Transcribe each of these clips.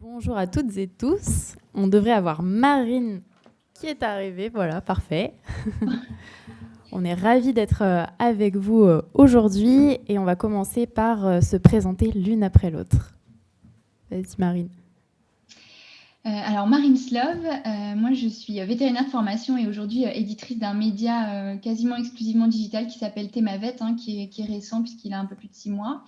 Bonjour à toutes et tous. On devrait avoir Marine qui est arrivée. Voilà, parfait. On est ravis d'être avec vous aujourd'hui et on va commencer par se présenter l'une après l'autre. Vas-y Marine. Alors Marine Slove, moi je suis vétérinaire de formation et aujourd'hui éditrice d'un média quasiment exclusivement digital qui s'appelle Thémavet, qui est récent puisqu'il a un peu plus de 6 mois.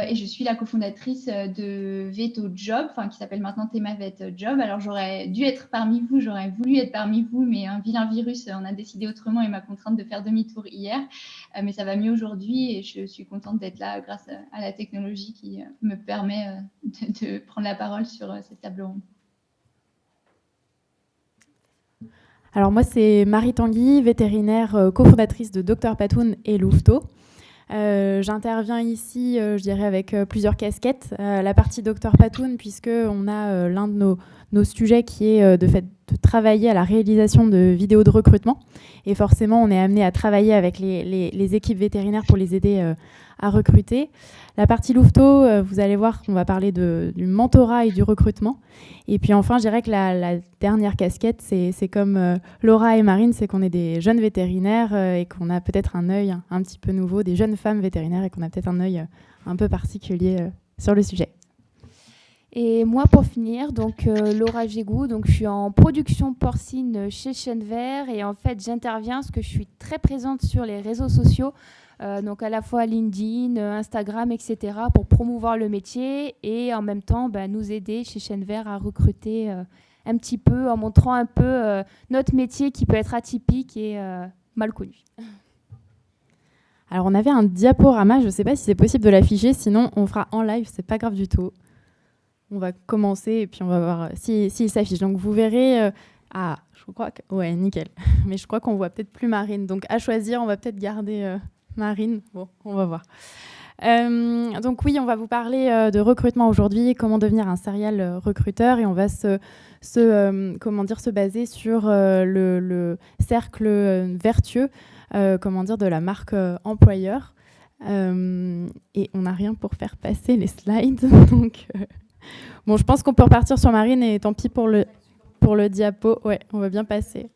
Et je suis la cofondatrice de Veto Job, qui s'appelle maintenant Thémavet Job. Alors j'aurais dû être parmi vous, j'aurais voulu être parmi vous, mais un vilain virus en a décidé autrement et m'a contrainte de faire demi-tour hier. Mais ça va mieux aujourd'hui et je suis contente d'être là grâce à la technologie qui me permet de prendre la parole sur cette table ronde. Alors moi c'est Marie Tanguy, vétérinaire cofondatrice de Dr Patoun et Louveteau. J'interviens ici, je dirais, avec plusieurs casquettes. La partie Dr Patoun, puisqu'on a l'un de nos sujets qui est de travailler à la réalisation de vidéos de recrutement. Et forcément, on est amené à travailler avec les équipes vétérinaires pour les aider à recruter. La partie Louveteau, vous allez voir qu'on va parler du mentorat et du recrutement. Et puis enfin, je dirais que la dernière casquette, c'est comme Laura et Marine, c'est qu'on est des jeunes vétérinaires et qu'on a peut-être un œil un petit peu nouveau, des jeunes femmes vétérinaires et qu'on a peut-être un œil un peu particulier sur le sujet. Et moi, pour finir, donc Laura Gégou, donc je suis en production porcine chez Chêne Vert et en fait j'interviens parce que je suis très présente sur les réseaux sociaux, donc à la fois LinkedIn, Instagram, etc. pour promouvoir le métier et en même temps nous aider chez Chêne Vert à recruter un petit peu en montrant un peu notre métier qui peut être atypique et mal connu. Alors on avait un diaporama, je ne sais pas si c'est possible de l'afficher, sinon on fera en live, c'est pas grave du tout. On va commencer et puis on va voir s'il s'affiche. Donc vous verrez... je crois que... Ouais, nickel. Mais je crois qu'on voit peut-être plus Marine. Donc à choisir, on va peut-être garder Marine. Bon, on va voir. Donc oui, on va vous parler de recrutement aujourd'hui, comment devenir un serial recruteur. Et on va se baser sur le cercle vertueux de la marque employeur. Et on n'a rien pour faire passer les slides. Donc... Bon, je pense qu'on peut repartir sur Marine et tant pis pour le diapo. Ouais, on va bien passer.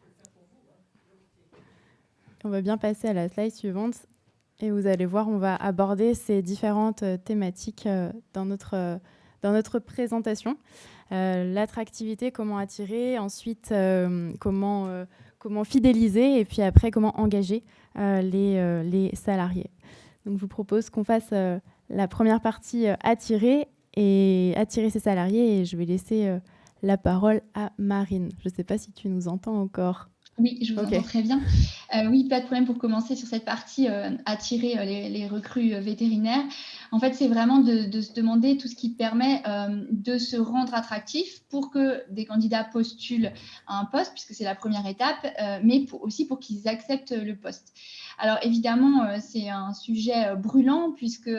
On va bien passer à la slide suivante. Et vous allez voir, on va aborder ces différentes thématiques dans notre présentation. L'attractivité, comment attirer, ensuite comment fidéliser et puis après comment engager les salariés. Donc je vous propose qu'on fasse la première partie attirer ses salariés et je vais laisser la parole à Marine. Je ne sais pas si tu nous entends encore. Oui, je vous entends très bien. Oui, pas de problème pour commencer sur cette partie attirer les recrues vétérinaires. En fait, c'est vraiment de se demander tout ce qui permet de se rendre attractif pour que des candidats postulent à un poste, puisque c'est la première étape, mais aussi pour qu'ils acceptent le poste. Alors évidemment, c'est un sujet brûlant, puisque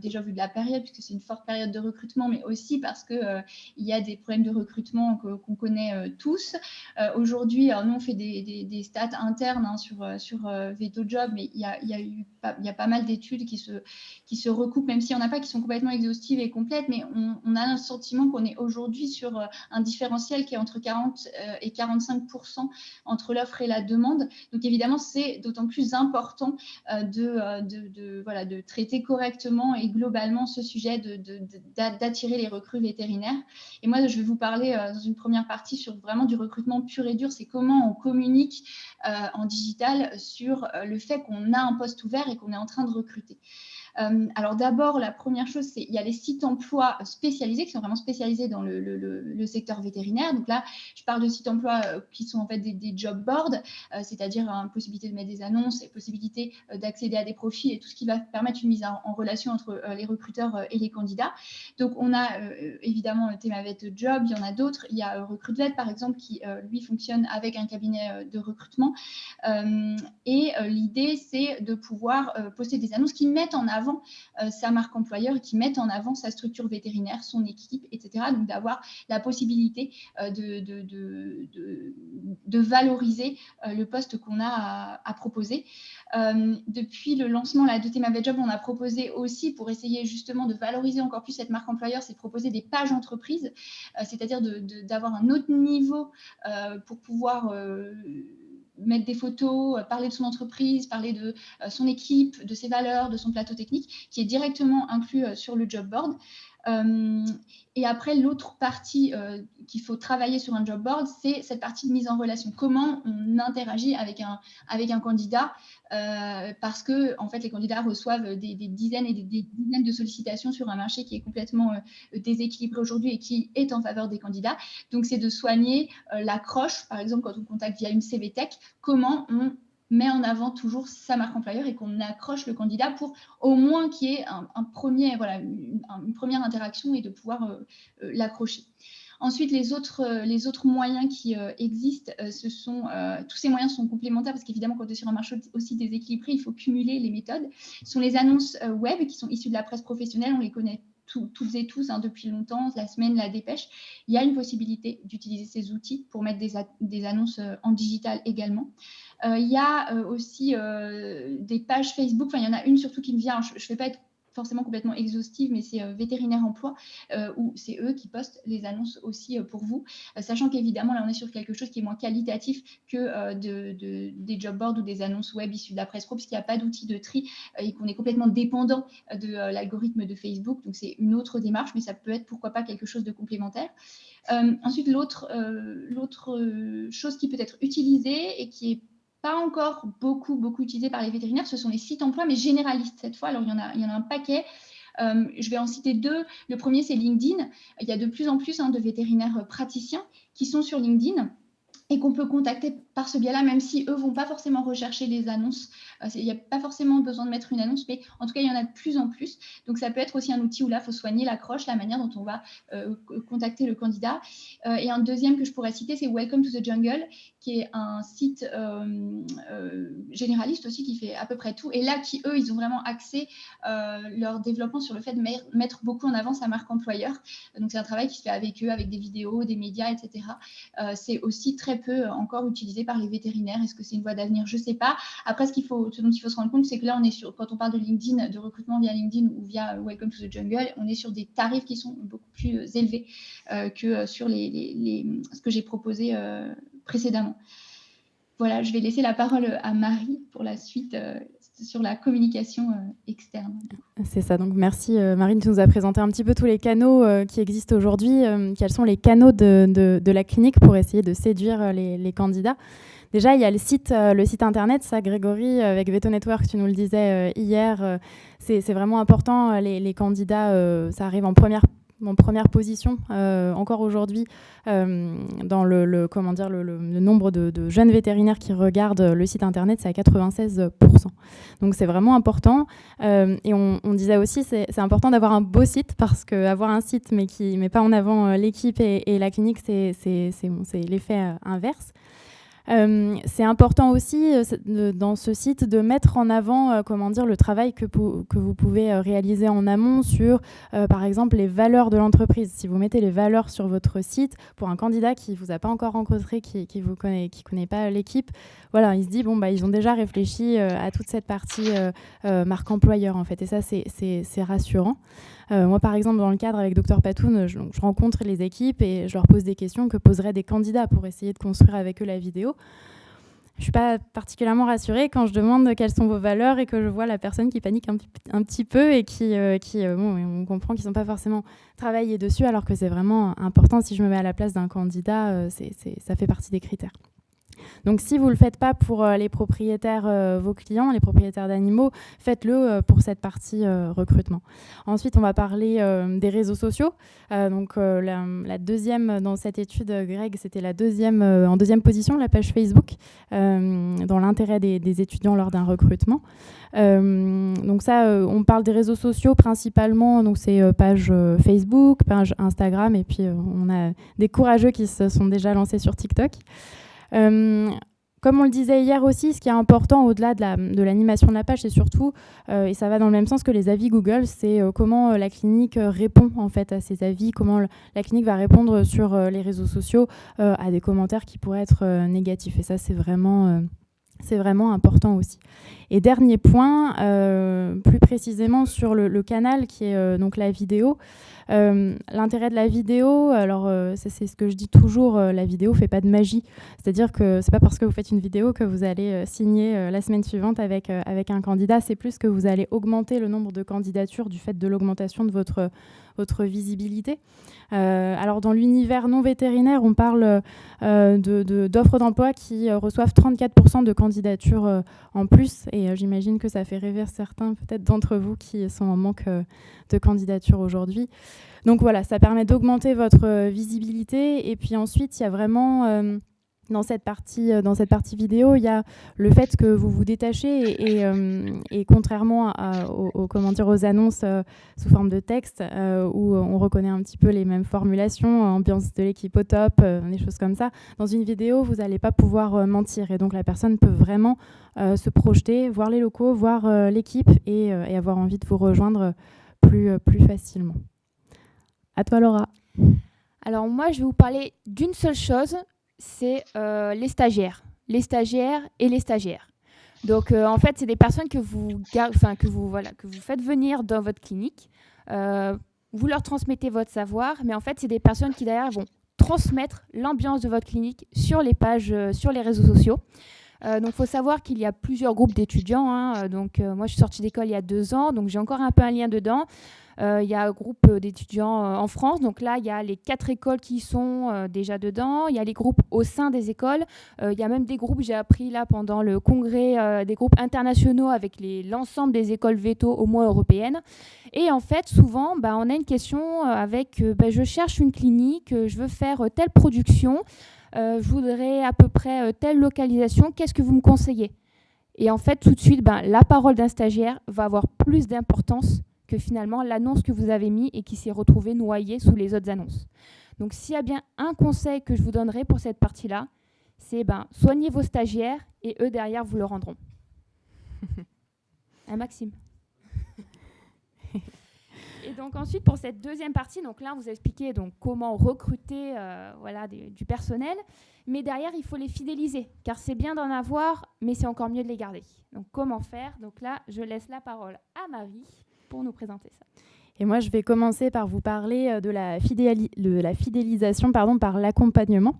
déjà vu de la période, puisque c'est une forte période de recrutement, mais aussi parce qu'il y a des problèmes de recrutement qu'on connaît tous. Aujourd'hui, nous, on fait des stats internes sur Veto Job, mais il y a pas mal d'études qui se recoupent, même s'il n'y en a pas qui sont complètement exhaustives et complètes, mais on a un sentiment qu'on est aujourd'hui sur un différentiel qui est entre 40 et 45% entre l'offre et la demande. Donc évidemment, c'est d'autant plus important de traiter correctement et globalement ce sujet d'attirer les recrues vétérinaires. Et moi, je vais vous parler dans une première partie sur vraiment du recrutement pur et dur, c'est comment on communique en digital sur le fait qu'on a un poste ouvert et qu'on est en train de recruter. Alors d'abord, la première chose, c'est qu'il y a les sites emploi spécialisés qui sont vraiment spécialisés dans le secteur vétérinaire. Donc là, je parle de sites emploi qui sont en fait des job boards, c'est-à-dire une possibilité de mettre des annonces et possibilité d'accéder à des profils et tout ce qui va permettre une mise en relation entre les recruteurs et les candidats. Donc on a évidemment Thémavet Job, il y en a d'autres. Il y a Recruitvet par exemple qui lui fonctionne avec un cabinet de recrutement. Et l'idée, c'est de pouvoir poster des annonces qui mettent en avant avant sa marque employeur et qui mettent en avant sa structure vétérinaire, son équipe, etc. Donc d'avoir la possibilité de valoriser le poste qu'on a à proposer. Depuis le lancement de Théma VetJob, on a proposé aussi, pour essayer justement de valoriser encore plus cette marque employeur, c'est de proposer des pages entreprises, c'est-à-dire d'avoir un autre niveau pour pouvoir mettre des photos, parler de son entreprise, parler de son équipe, de ses valeurs, de son plateau technique, qui est directement inclus sur le job board. Et après, l'autre partie qu'il faut travailler sur un job board, c'est cette partie de mise en relation. Comment on interagit avec un candidat, parce que en fait, les candidats reçoivent des dizaines et des dizaines de sollicitations sur un marché qui est complètement déséquilibré aujourd'hui et qui est en faveur des candidats. Donc, c'est de soigner l'accroche. Par exemple, quand on contacte via une CVTech, comment on met en avant toujours sa marque employeur et qu'on accroche le candidat pour au moins qu'il y ait une première interaction et de pouvoir l'accrocher. Ensuite, les autres moyens qui existent, tous ces moyens sont complémentaires parce qu'évidemment, quand on est sur un marché aussi déséquilibré, il faut cumuler les méthodes. Ce sont les annonces web qui sont issues de la presse professionnelle, on les connaît toutes et tous depuis longtemps, La Semaine, La Dépêche. Il y a une possibilité d'utiliser ces outils pour mettre des annonces en digital également. Il y a aussi des pages Facebook, il y en a une surtout qui me vient, je ne vais pas être forcément complètement exhaustive, mais c'est Vétérinaire Emploi, où c'est eux qui postent les annonces aussi pour vous, sachant qu'évidemment, là, on est sur quelque chose qui est moins qualitatif que des job boards ou des annonces web issues de la presse pro, puisqu'il n'y a pas d'outil de tri et qu'on est complètement dépendant de l'algorithme de Facebook. Donc, c'est une autre démarche, mais ça peut être, pourquoi pas, quelque chose de complémentaire. Ensuite, l'autre chose qui peut être utilisée et qui est pas encore beaucoup utilisé par les vétérinaires, ce sont les sites emploi, mais généralistes cette fois. Alors, il y en a un paquet. Je vais en citer deux. Le premier, c'est LinkedIn. Il y a de plus en plus de vétérinaires praticiens qui sont sur LinkedIn et qu'on peut contacter par ce biais-là, même si eux ne vont pas forcément rechercher les annonces. Il n'y a pas forcément besoin de mettre une annonce, mais en tout cas, il y en a de plus en plus. Donc, ça peut être aussi un outil où là, il faut soigner l'accroche, la manière dont on va contacter le candidat. Et un deuxième que je pourrais citer, c'est Welcome to the Jungle, qui est un site généraliste aussi, qui fait à peu près tout. Et là, eux, ils ont vraiment axé leur développement sur le fait de mettre beaucoup en avant sa marque employeur. Donc, c'est un travail qui se fait avec eux, avec des vidéos, des médias, etc. C'est aussi très peu encore utilisé par les vétérinaires. Est-ce que c'est une voie d'avenir? Je ne sais pas. Après, ce dont il faut se rendre compte, c'est que là, quand on parle de LinkedIn, de recrutement via LinkedIn ou via Welcome to the Jungle, on est sur des tarifs qui sont beaucoup plus élevés que sur ce que j'ai proposé précédemment. Voilà, je vais laisser la parole à Marie pour la suite sur la communication externe. C'est ça, donc merci Marie, tu nous as présenté un petit peu tous les canaux qui existent aujourd'hui. Quels sont les canaux de la clinique pour essayer de séduire les candidats? Déjà, il y a le site internet, ça Grégory, avec Veto Network, tu nous le disais hier, c'est vraiment important. Les candidats, ça arrive en première position encore aujourd'hui dans le nombre de jeunes vétérinaires qui regardent le site internet, c'est à 96%. Donc c'est vraiment important. Et on disait aussi c'est important d'avoir un beau site, parce qu'avoir un site mais qui ne met pas en avant l'équipe et la clinique, c'est l'effet inverse. C'est important aussi dans ce site de mettre en avant le travail que vous pouvez réaliser en amont sur par exemple les valeurs de l'entreprise. Si vous mettez les valeurs sur votre site, pour un candidat qui ne vous a pas encore rencontré, qui connaît pas l'équipe, voilà, il se dit ils ont déjà réfléchi à toute cette partie marque employeur en fait, et ça c'est rassurant. Moi, par exemple, dans le cadre avec Dr Patoun, je rencontre les équipes et je leur pose des questions que poseraient des candidats pour essayer de construire avec eux la vidéo. Je ne suis pas particulièrement rassurée quand je demande quelles sont vos valeurs et que je vois la personne qui panique un petit peu et on comprend qu'ils n'ont pas forcément travaillé dessus, alors que c'est vraiment important. Si je me mets à la place d'un candidat, ça fait partie des critères. Donc, si vous ne le faites pas pour les propriétaires, vos clients, les propriétaires d'animaux, faites-le pour cette partie recrutement. Ensuite, on va parler des réseaux sociaux. La deuxième dans cette étude, Greg, c'était en deuxième position, la page Facebook, dans l'intérêt des étudiants lors d'un recrutement. Donc ça, on parle des réseaux sociaux principalement, donc c'est page Facebook, page Instagram, et puis on a des courageux qui se sont déjà lancés sur TikTok. Comme on le disait hier aussi, ce qui est important au-delà de l'animation de la page, c'est surtout, et ça va dans le même sens que les avis Google, c'est comment la clinique répond en fait à ces avis, comment la clinique va répondre sur les réseaux sociaux à des commentaires qui pourraient être négatifs. Et ça, c'est vraiment important aussi. Et dernier point, plus précisément sur le canal qui est donc la vidéo. L'intérêt de la vidéo, alors c'est ce que je dis toujours, la vidéo fait pas de magie. C'est-à-dire que c'est pas parce que vous faites une vidéo que vous allez signer la semaine suivante avec un candidat. C'est plus que vous allez augmenter le nombre de candidatures du fait de l'augmentation de votre visibilité. Alors dans l'univers non vétérinaire, on parle d'offres d'emploi qui reçoivent 34% de candidatures en plus. Et j'imagine que ça fait rêver certains peut-être d'entre vous qui sont en manque de candidatures aujourd'hui. Donc voilà, ça permet d'augmenter votre visibilité. Et puis ensuite, il y a vraiment... dans cette partie vidéo, il y a le fait que vous vous détachez et contrairement aux annonces sous forme de texte où on reconnaît un petit peu les mêmes formulations, ambiance de l'équipe au top, des choses comme ça, dans une vidéo, vous n'allez pas pouvoir mentir et donc la personne peut vraiment se projeter, voir les locaux, voir l'équipe et avoir envie de vous rejoindre plus facilement. À toi Laura. Alors moi, je vais vous parler d'une seule chose, c'est les stagiaires et les stagiaires. Donc en fait, c'est des personnes que vous faites venir dans votre clinique. Vous leur transmettez votre savoir, mais en fait, c'est des personnes qui derrière vont transmettre l'ambiance de votre clinique sur les pages, sur les réseaux sociaux. Donc, il faut savoir qu'il y a plusieurs groupes d'étudiants. Moi, je suis sortie d'école il y a 2 ans, donc j'ai encore un peu un lien dedans. Il y a un groupe d'étudiants en France. Donc là, il y a les 4 écoles qui sont déjà dedans. Il y a les groupes au sein des écoles. Il y a même des groupes, j'ai appris là pendant le congrès, des groupes internationaux avec l'ensemble des écoles véto, au moins européennes. Et en fait, souvent, on a une question avec je cherche une clinique, je veux faire telle production. Je voudrais à peu près telle localisation, qu'est-ce que vous me conseillez? Et en fait, tout de suite, la parole d'un stagiaire va avoir plus d'importance que finalement l'annonce que vous avez mise et qui s'est retrouvée noyée sous les autres annonces. Donc, s'il y a bien un conseil que je vous donnerai pour cette partie-là, c'est soignez vos stagiaires et eux, derrière, vous le rendront. Maxime. Et donc ensuite, pour cette deuxième partie, donc là, on vous a expliqué donc, comment recruter du personnel. Mais derrière, il faut les fidéliser, car c'est bien d'en avoir, mais c'est encore mieux de les garder. Donc comment faire? Donc là, je laisse la parole à Marie pour nous présenter ça. Et moi, je vais commencer par vous parler de la fidélisation par l'accompagnement.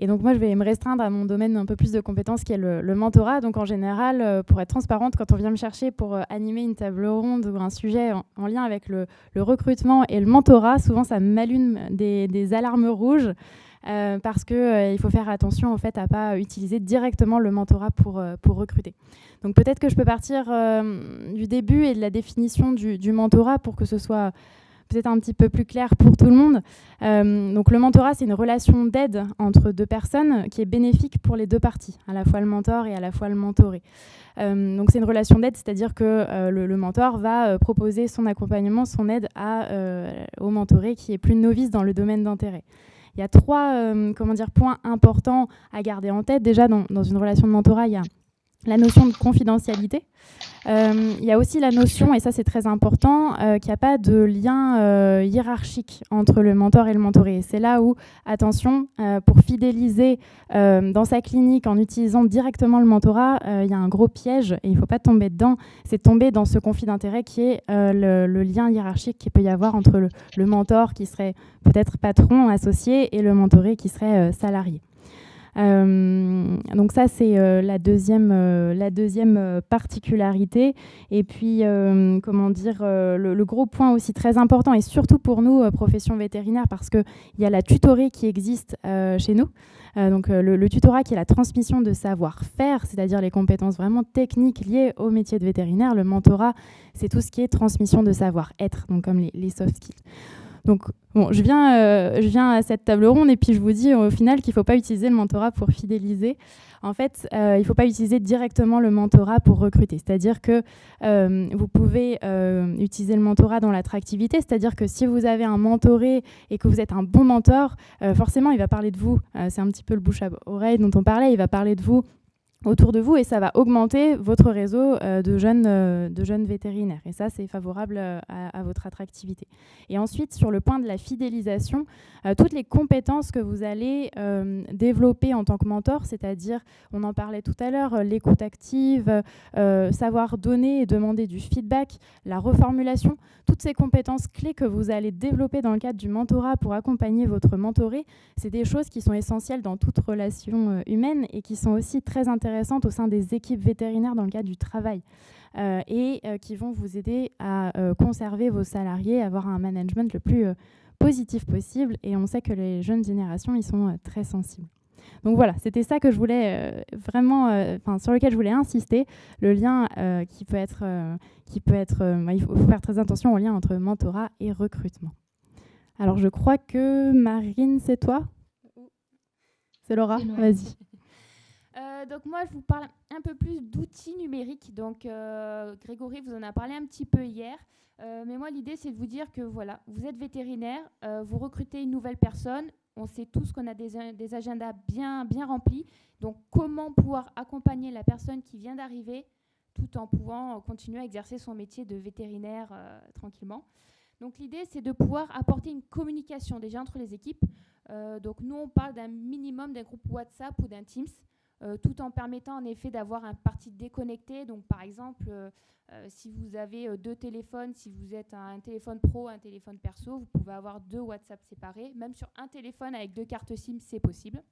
Et donc moi, je vais me restreindre à mon domaine un peu plus de compétences qui est le mentorat. Donc en général, pour être transparente, quand on vient me chercher pour animer une table ronde ou un sujet en lien avec le recrutement et le mentorat, souvent ça m'allume des alarmes rouges parce qu'il faut faire attention en fait, à ne pas utiliser directement le mentorat pour recruter. Donc peut-être que je peux partir du début et de la définition du mentorat pour que ce soit peut-être un petit peu plus clair pour tout le monde. Donc le mentorat, c'est une relation d'aide entre 2 personnes qui est bénéfique pour les 2 parties, à la fois le mentor et à la fois le mentoré. Donc c'est une relation d'aide, c'est-à-dire que le mentor va proposer son accompagnement, son aide au mentoré qui est plus novice dans le domaine d'intérêt. Il y a 3 points importants à garder en tête. Déjà, dans une relation de mentorat, il y a la notion de confidentialité. Il y a aussi la notion, et ça c'est très important, qu'il n'y a pas de lien hiérarchique entre le mentor et le mentoré. Et c'est là où, attention, pour fidéliser dans sa clinique en utilisant directement le mentorat, il y a un gros piège et il ne faut pas tomber dedans. C'est tomber dans ce conflit d'intérêt qui est le lien hiérarchique qu'il peut y avoir entre le mentor qui serait peut-être patron associé et le mentoré qui serait salarié. Donc ça c'est la deuxième particularité et puis le gros point aussi très important et surtout pour nous profession vétérinaire parce qu'il y a la tutorée qui existe chez nous. Donc le tutorat qui est la transmission de savoir-faire, c'est-à-dire les compétences vraiment techniques liées au métier de vétérinaire. Le mentorat, c'est tout ce qui est transmission de savoir-être, donc comme les soft skills. Donc, bon, je viens à cette table ronde et puis je vous dis au final qu'il ne faut pas utiliser le mentorat pour fidéliser. En fait, il ne faut pas utiliser directement le mentorat pour recruter. C'est-à-dire que vous pouvez utiliser le mentorat dans l'attractivité. C'est-à-dire que si vous avez un mentoré et que vous êtes un bon mentor, forcément, il va parler de vous. C'est un petit peu le bouche à oreille dont on parlait. Il va parler de vous autour de vous et ça va augmenter votre réseau de jeunes vétérinaires. Et ça, c'est favorable à votre attractivité. Et ensuite, sur le point de la fidélisation, toutes les compétences que vous allez développer en tant que mentor, c'est-à-dire, on en parlait tout à l'heure, l'écoute active, savoir donner et demander du feedback, la reformulation, toutes ces compétences clés que vous allez développer dans le cadre du mentorat pour accompagner votre mentoré, c'est des choses qui sont essentielles dans toute relation humaine et qui sont aussi très intéressantes au sein des équipes vétérinaires dans le cadre du travail et qui vont vous aider à conserver vos salariés, avoir un management le plus positif possible. Et on sait que les jeunes générations, ils sont très sensibles. Donc voilà, c'était ça que je voulais sur lequel je voulais insister, le lien qui peut être, il faut faire très attention au lien entre mentorat et recrutement. Alors je crois que Marine, c'est toi ? C'est Laura ? Vas-y. Donc moi, je vous parle un peu plus d'outils numériques. Donc Grégory vous en a parlé un petit peu hier. Mais moi, l'idée, c'est de vous dire que voilà, vous êtes vétérinaire, vous recrutez une nouvelle personne. On sait tous qu'on a des agendas bien remplis. Donc comment pouvoir accompagner la personne qui vient d'arriver tout en pouvant continuer à exercer son métier de vétérinaire tranquillement. Donc l'idée, c'est de pouvoir apporter une communication déjà entre les équipes. Donc nous, on parle d'un minimum d'un groupe WhatsApp ou d'un Teams. Tout en permettant en effet d'avoir un parti déconnecté. Donc par exemple, si vous avez deux téléphones, si vous êtes un téléphone pro, un téléphone perso, vous pouvez avoir deux WhatsApp séparés. Même sur un téléphone avec deux cartes SIM, c'est possible.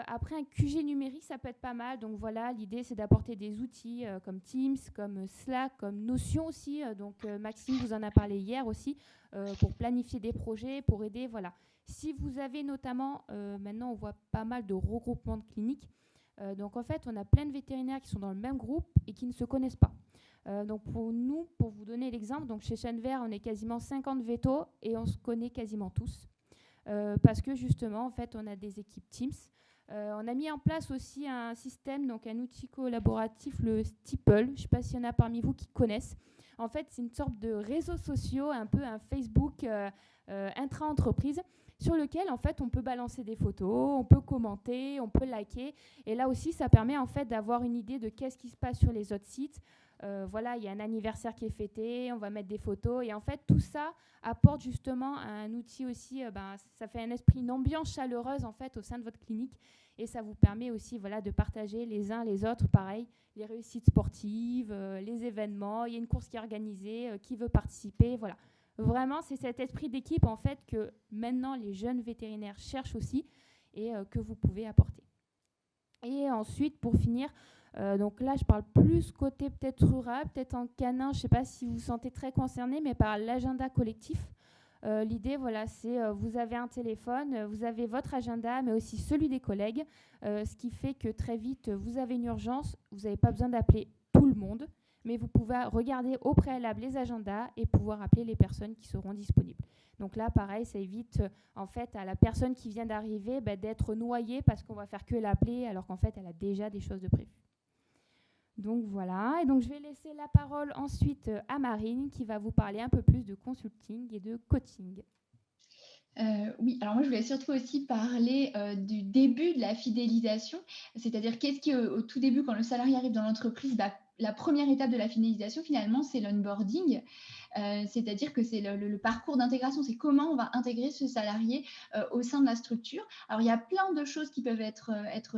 Après, un QG numérique, ça peut être pas mal. Donc voilà, l'idée, c'est d'apporter des outils comme Teams, comme Slack, comme Notion aussi. Donc Maxime vous en a parlé hier aussi, pour planifier des projets, pour aider, voilà. Si vous avez notamment, maintenant on voit pas mal de regroupements de cliniques, donc en fait on a plein de vétérinaires qui sont dans le même groupe et qui ne se connaissent pas. Donc pour nous, pour vous donner l'exemple, donc chez Chenvert on est quasiment 50 vétos et on se connaît quasiment tous. Parce que justement en fait on a des équipes Teams. On a mis en place aussi un système, donc un outil collaboratif, le Steeple. Je ne sais pas s'il y en a parmi vous qui connaissent. En fait c'est une sorte de réseau social, un peu un Facebook intra-entreprise, sur lequel en fait on peut balancer des photos, on peut commenter, on peut liker. Et là aussi, ça permet en fait d'avoir une idée de qu'est-ce qui se passe sur les autres sites. Voilà, il y a un anniversaire qui est fêté, on va mettre des photos. Et en fait, tout ça apporte justement un outil aussi, ça fait un esprit, une ambiance chaleureuse en fait au sein de votre clinique. Et ça vous permet aussi voilà, de partager les uns les autres, pareil, les réussites sportives, les événements. Il y a une course qui est organisée, qui veut participer, voilà. Vraiment, c'est cet esprit d'équipe en fait que maintenant les jeunes vétérinaires cherchent aussi et que vous pouvez apporter. Et ensuite, pour finir, donc là, je parle plus côté peut-être rural, peut-être en canin. Je ne sais pas si vous vous sentez très concerné, mais par l'agenda collectif. L'idée, voilà, c'est vous avez un téléphone, vous avez votre agenda, mais aussi celui des collègues, ce qui fait que très vite, vous avez une urgence, vous n'avez pas besoin d'appeler tout le monde. Mais vous pouvez regarder au préalable les agendas et pouvoir appeler les personnes qui seront disponibles. Donc là, pareil, ça évite en fait à la personne qui vient d'arriver d'être noyée parce qu'on va faire que l'appeler alors qu'en fait, elle a déjà des choses de prévues. Donc voilà, et donc je vais laisser la parole ensuite à Marine qui va vous parler un peu plus de consulting et de coaching. Oui, alors moi je voulais surtout aussi parler du début de la fidélisation, c'est-à-dire qu'est-ce qui au tout début quand le salarié arrive dans l'entreprise, la première étape de la fidélisation finalement c'est l'onboarding, c'est-à-dire que c'est le parcours d'intégration, c'est comment on va intégrer ce salarié au sein de la structure. Alors il y a plein de choses qui peuvent être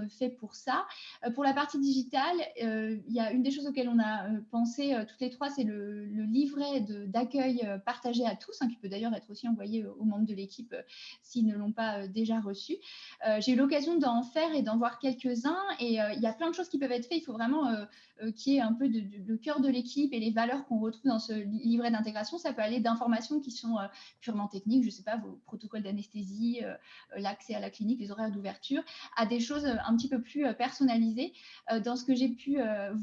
faites pour ça. Pour la partie digitale, il y a une des choses auxquelles on a pensé toutes les trois, c'est le livret d'accueil partagé à tous, qui peut d'ailleurs être aussi envoyé aux membres de l'équipe s'ils ne l'ont pas déjà reçu. J'ai eu l'occasion d'en faire et d'en voir quelques-uns et il y a plein de choses qui peuvent être faites. Il faut vraiment qu'il y ait un peu le cœur de l'équipe et les valeurs qu'on retrouve dans ce livret d'intégration, ça peut aller d'informations qui sont purement techniques, je ne sais pas, vos protocoles d'anesthésie, l'accès à la clinique, les horaires d'ouverture, à des choses un petit peu plus personnalisées. Dans ce que j'ai pu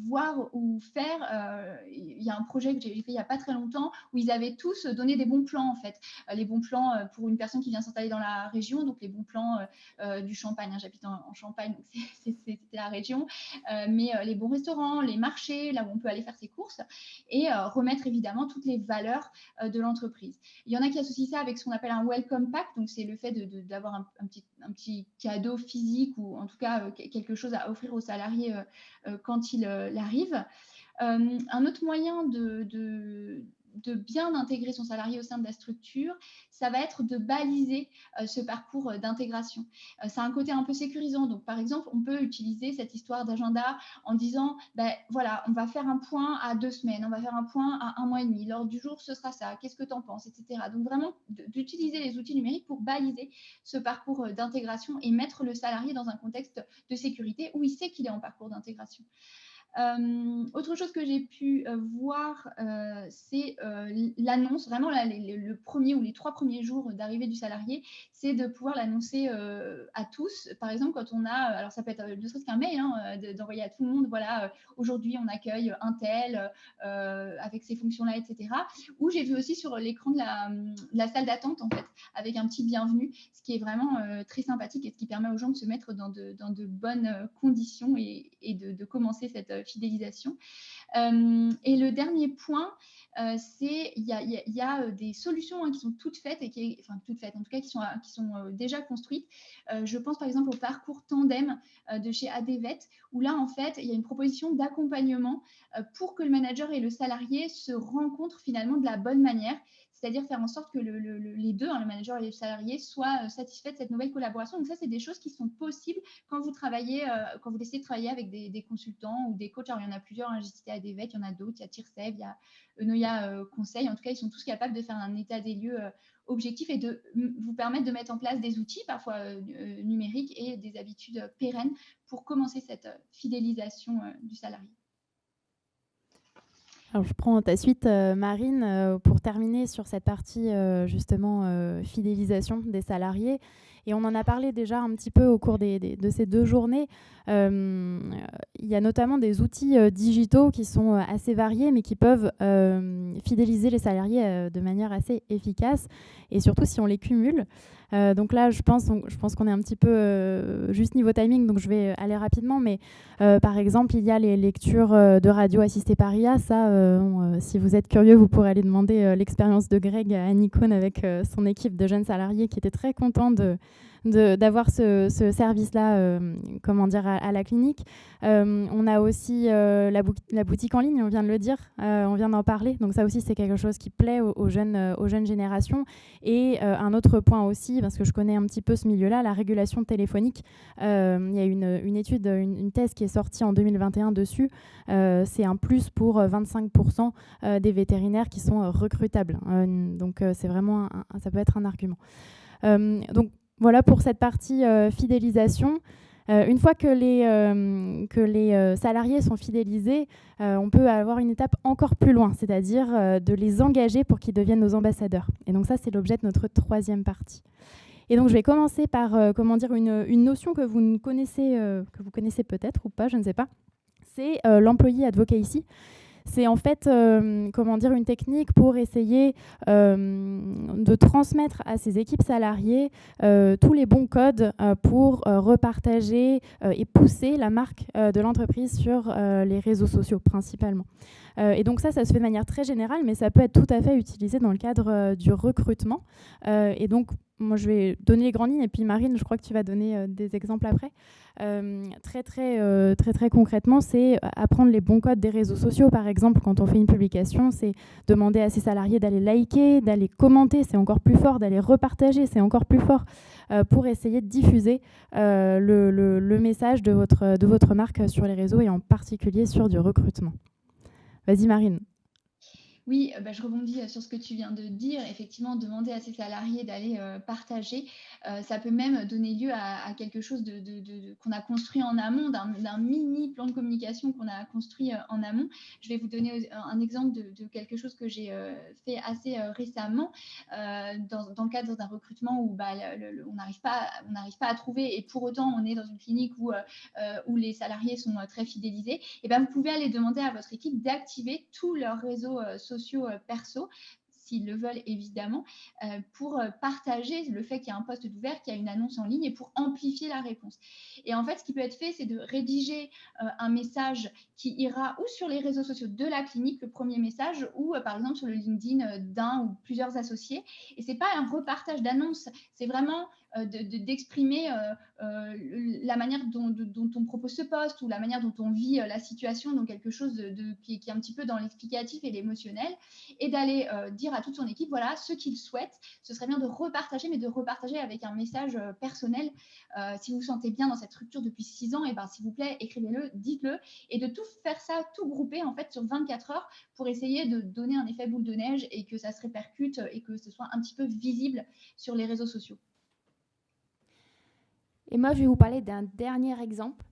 voir ou faire, il y a un projet que j'ai fait il n'y a pas très longtemps où ils avaient tous donné des bons plans, en fait. Les bons plans pour une personne qui vient s'installer dans la région, donc les bons plans du Champagne. Hein, j'habite en Champagne, donc c'était la région. Mais les bons restaurants, les marchés, là où on peut aller faire ses courses, et remettre évidemment toutes les valeurs de l'entreprise. Il y en a qui associent ça avec ce qu'on appelle un welcome pack, donc c'est le fait d'avoir un petit cadeau physique ou en tout cas quelque chose à offrir aux salariés quand il arrive. Un autre moyen de bien intégrer son salarié au sein de la structure, ça va être de baliser ce parcours d'intégration. Ça a un côté un peu sécurisant. Donc, par exemple, on peut utiliser cette histoire d'agenda en disant, voilà, on va faire un point à 2 semaines, on va faire un point à 1 mois et demi. L'ordre du jour, ce sera ça. Qu'est-ce que tu en penses, etc. Donc, vraiment, d'utiliser les outils numériques pour baliser ce parcours d'intégration et mettre le salarié dans un contexte de sécurité où il sait qu'il est en parcours d'intégration. Autre chose que j'ai pu voir, c'est l'annonce, vraiment le premier ou les 3 premiers jours d'arrivée du salarié, c'est de pouvoir l'annoncer à tous. Par exemple, quand on a, alors ça peut être ne serait-ce qu'un mail, hein, d'envoyer à tout le monde, voilà, aujourd'hui on accueille un tel avec ces fonctions-là, etc. Ou j'ai vu aussi sur l'écran de la salle d'attente, en fait, avec un petit bienvenue, ce qui est vraiment très sympathique et ce qui permet aux gens de se mettre dans de bonnes conditions et de commencer cette fidélisation. Et le dernier point, c'est il y a des solutions qui sont toutes faites et toutes faites, en tout cas qui sont déjà construites. Je pense par exemple au parcours tandem de chez ADVET, où là en fait il y a une proposition d'accompagnement pour que le manager et le salarié se rencontrent finalement de la bonne manière. C'est-à-dire faire en sorte que les deux, le manager et le salarié, soient satisfaits de cette nouvelle collaboration. Donc ça, c'est des choses qui sont possibles quand vous travaillez, quand vous décidez de travailler avec des consultants ou des coachs. Alors, il y en a plusieurs, j'ai cité ADVET, il y en a d'autres, il y a Tirsev, il y a Eunoia Conseil. En tout cas, ils sont tous capables de faire un état des lieux objectif et de vous permettre de mettre en place des outils, parfois numériques, et des habitudes pérennes pour commencer cette fidélisation du salarié. Alors, je prends ta suite, Marine, pour terminer sur cette partie justement fidélisation des salariés. Et on en a parlé déjà un petit peu au cours de ces 2 journées. Il y a notamment des outils digitaux qui sont assez variés, mais qui peuvent fidéliser les salariés de manière assez efficace, et surtout si on les cumule. Donc là, je pense qu'on est un petit peu juste niveau timing, donc je vais aller rapidement. Mais par exemple, il y a les lectures de radio assistées par IA. Ça, si vous êtes curieux, vous pourrez aller demander l'expérience de Greg à Nikon avec son équipe de jeunes salariés qui étaient très contents d'avoir ce service-là à la clinique. On a aussi la boutique en ligne, on vient de le dire, on vient d'en parler. Donc ça aussi, c'est quelque chose qui plaît aux jeunes générations. Et un autre point aussi, parce que je connais un petit peu ce milieu-là, la régulation téléphonique. Il y a une étude, une thèse qui est sortie en 2021 dessus. C'est un plus pour 25% des vétérinaires qui sont recrutables. Donc c'est vraiment ça peut être un argument. Donc voilà pour cette partie fidélisation. Une fois que les salariés sont fidélisés, on peut avoir une étape encore plus loin, c'est-à-dire de les engager pour qu'ils deviennent nos ambassadeurs. Et donc ça, c'est l'objet de notre 3e partie. Et donc je vais commencer par une notion que vous connaissez peut-être ou pas, je ne sais pas. C'est l'employee advocacy. C'est en fait une technique pour essayer de transmettre à ses équipes salariées tous les bons codes pour repartager et pousser la marque de l'entreprise sur les réseaux sociaux principalement. Et donc ça se fait de manière très générale, mais ça peut être tout à fait utilisé dans le cadre du recrutement. Et donc, moi, je vais donner les grandes lignes, et puis Marine, je crois que tu vas donner des exemples après. Très concrètement, c'est apprendre les bons codes des réseaux sociaux. Par exemple, quand on fait une publication, c'est demander à ses salariés d'aller liker, d'aller commenter, c'est encore plus fort, d'aller repartager, c'est encore plus fort, pour essayer de diffuser le message de votre marque sur les réseaux, et en particulier sur du recrutement. Vas-y Marine. Oui, je rebondis sur ce que tu viens de dire. Effectivement, demander à ses salariés d'aller partager, ça peut même donner lieu à quelque chose qu'on a construit en amont, d'un mini plan de communication qu'on a construit en amont. Je vais vous donner un exemple de quelque chose que j'ai fait assez récemment dans le cadre d'un recrutement où on n'arrive pas à trouver, et pour autant on est dans une clinique où les salariés sont très fidélisés. Et vous pouvez aller demander à votre équipe d'activer tous leurs réseaux sociaux perso, s'ils le veulent évidemment, pour partager le fait qu'il y a un poste d'ouvert, qu'il y a une annonce en ligne, et pour amplifier la réponse. Et en fait, ce qui peut être fait, c'est de rédiger un message qui ira ou sur les réseaux sociaux de la clinique, le premier message, ou par exemple sur le LinkedIn d'un ou plusieurs associés. Et c'est pas un repartage d'annonce, c'est vraiment d'exprimer la manière dont on propose ce poste, ou la manière dont on vit la situation, donc quelque chose qui est un petit peu dans l'explicatif et l'émotionnel, et d'aller dire à toute son équipe, voilà, ce qu'ils souhaitent, ce serait bien de repartager, mais de repartager avec un message personnel. Si vous vous sentez bien dans cette structure depuis 6 ans, et s'il vous plaît, écrivez-le, dites-le, et de tout faire ça, tout grouper en fait sur 24 heures pour essayer de donner un effet boule de neige et que ça se répercute et que ce soit un petit peu visible sur les réseaux sociaux. Et moi, je vais vous parler d'un dernier exemple.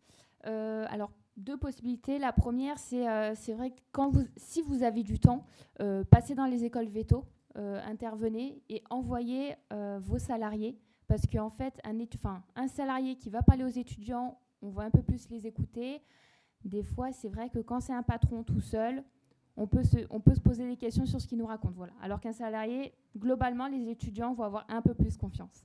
Alors, 2 possibilités. La première, c'est vrai que si vous avez du temps, passez dans les écoles veto, intervenez et envoyez vos salariés. Parce qu'en fait, un salarié qui ne va pas aller aux étudiants, on va un peu plus les écouter. Des fois, c'est vrai que quand c'est un patron tout seul, on peut se poser des questions sur ce qu'il nous raconte. Voilà. Alors qu'un salarié, globalement, les étudiants vont avoir un peu plus confiance.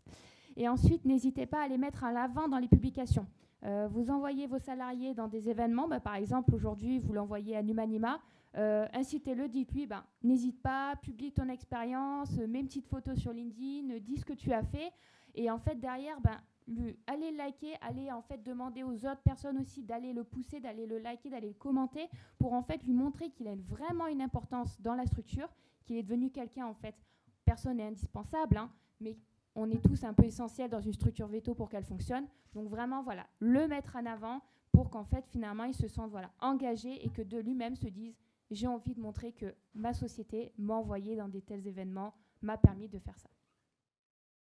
Et ensuite, n'hésitez pas à les mettre à l'avant dans les publications. Vous envoyez vos salariés dans des événements. Par exemple, aujourd'hui, vous l'envoyez à Numanima. Incitez-le, dites-lui, n'hésite pas, publie ton expérience, mets une petite photo sur LinkedIn, dis ce que tu as fait. Et en fait, derrière, allez liker, allez en fait demander aux autres personnes aussi d'aller le pousser, d'aller le liker, d'aller le commenter, pour en fait lui montrer qu'il a vraiment une importance dans la structure, qu'il est devenu quelqu'un, en fait, personne n'est indispensable, mais on est tous un peu essentiels dans une structure veto pour qu'elle fonctionne. Donc vraiment, voilà, le mettre en avant pour qu'en fait, finalement, il se sente engagé, et que de lui-même se dise, j'ai envie de montrer que ma société m'a envoyé dans des tels événements, m'a permis de faire ça.